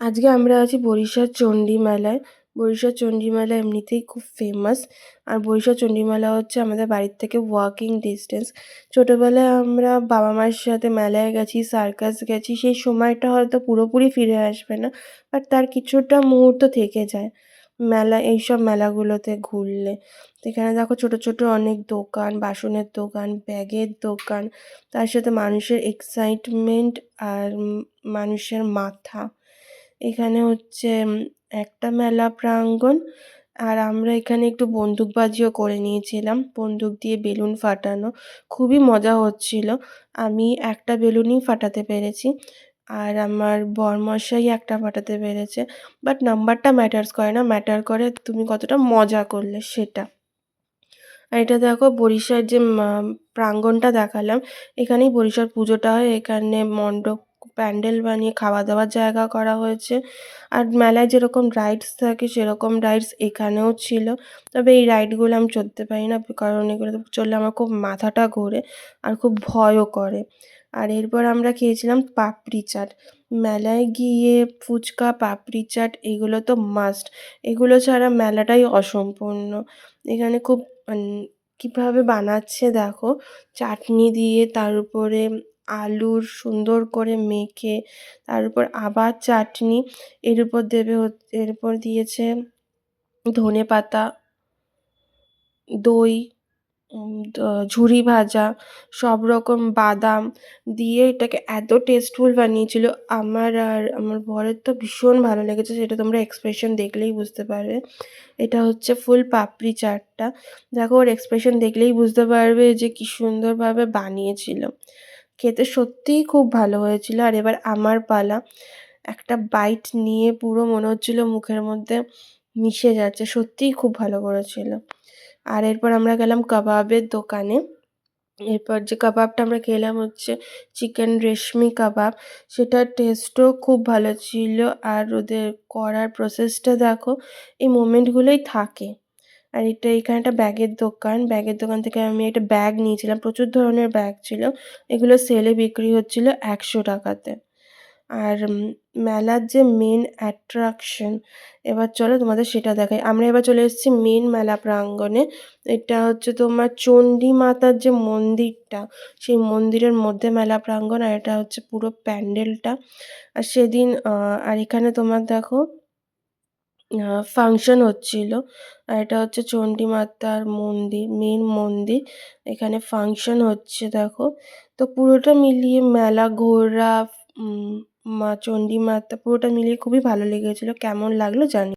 আজকে আমরা আছি বরিশার চণ্ডী মেলায়। বরিশার চণ্ডী মেলা এমনিতেই খুব ফেমাস। আর বরিশার চণ্ডী মেলা হচ্ছে আমাদের বাড়ির থেকে ওয়াকিং ডিসটেন্স। ছোটোবেলায় আমরা বাবা মায়ের সাথে মেলায় গেছি, সার্কাস গেছি। সেই সময়টা হয়তো পুরোপুরি ফিরে আসবে না, বাট তার কিছুটা মুহূর্ত থেকে যায় এইসব মেলাগুলোতে ঘুরলে। তো এখানে দেখো ছোটো ছোটো অনেক দোকান, বাসনের দোকান, ব্যাগের দোকান, তার সাথে মানুষের এক্সাইটমেন্ট আর মানুষের মাথা। এখানে হচ্ছে একটা মেলা প্রাঙ্গণ। আর আমরা এখানে একটু বন্দুকবাজিও করে নিয়েছিলাম, বন্দুক দিয়ে বেলুন ফাটানো। খুবই মজা হচ্ছিল। আমি একটা বেলুনই ফাটাতে পেরেছি, আর আমার বরমশাই একটা ফাটাতে পেরেছে। বাট নাম্বারটা ম্যাটার্স করে না, ম্যাটার করে তুমি কতটা মজা করলে সেটা। আর এটা দেখো বরিশার যে প্রাঙ্গণটা দেখালাম, এখানেই বরিশার পুজোটা হয়। এখানে মণ্ডপ, প্যান্ডেল বানিয়ে খাওয়া দাওয়ার জায়গা করা হয়েছে। আর মেলায় যেরকম রাইডস থাকে সেরকম রাইডস এখানেও ছিল। তবে এই রাইডগুলো আমি চড়তে পারি না, কারণ এগুলো চড়লে আমার খুব মাথাটা ঘোরে আর খুব ভয়ও করে। আর এরপর আমরা খেয়েছিলাম পাপড়ি চাট। মেলায় গিয়ে ফুচকা, পাপড়ি চাট এগুলো তো মাস্ট। এগুলো ছাড়া মেলাটাই অসম্পূর্ণ। এখানে খুব কীভাবে বানাচ্ছে দেখো, চাটনি দিয়ে তার উপরে আলুর সুন্দর করে মেখে, তার উপর আবার চাটনি, এর উপর এর উপর দিয়েছে ধনেপাতা, দই, ঝুরি ভাজা, সব রকম বাদাম দিয়ে এটাকে এত টেস্টফুল বানিয়েছিল। আমার আর আমার বরের তো ভীষণ ভালো লেগেছে, সেটা তোমরা এক্সপ্রেশন দেখলেই বুঝতে পারবে। এটা হচ্ছে ফুল পাপড়ি চাটটা। দেখো ওর এক্সপ্রেশন দেখলেই বুঝতে পারবে যে কী সুন্দরভাবে বানিয়েছিল। খেতে সত্যিই খুব ভালো হয়েছিল। আর এবার আমার পালা। একটা বাইট নিয়ে পুরো মনে হচ্ছিল মুখের মধ্যে মিশে যাচ্ছে, সত্যিই খুব ভালো করেছিল। আর এরপর আমরা গেলাম কাবাবের দোকানে। এরপর যে কাবাবটা আমরা খেলাম হচ্ছে চিকেন রেশমি কাবাব। সেটার টেস্টও খুব ভালো ছিল। আর ওদের করার প্রসেসটা দেখো, এই মোমেন্টগুলোই থাকে। আর এখানে একটা ব্যাগের দোকান। ব্যাগের দোকান থেকে আমি একটা ব্যাগ নিয়েছিলাম, প্রচুর ধরনের ব্যাগ ছিল। এগুলো সেলে বিক্রি হচ্ছিল 100 টাকাতে। আর মেলার যে মেন অ্যাট্রাকশন, এবার চলো তোমাদের সেটা দেখাই। আমরা এবার চলে এসেছি মেন মেলা প্রাঙ্গণে। এটা হচ্ছে তোমার চণ্ডী মাতার যে মন্দিরটা, সেই মন্দিরের মধ্যে মেলা প্রাঙ্গণ। আর এটা হচ্ছে পুরো প্যান্ডেলটা। আর সেদিন আর এখানে তোমার দেখো ফাংশন হচ্ছিল। আর এটা হচ্ছে চণ্ডী মাতার মন্দির, মেন মন্দির। এখানে ফাংশন হচ্ছে দেখো। তো পুরোটা মিলিয়ে মেলা ঘোরা, মা চণ্ডী মাতা পুরোটা মিলিয়ে খুবই ভালো লেগেছিল। কেমন লাগলো জানি।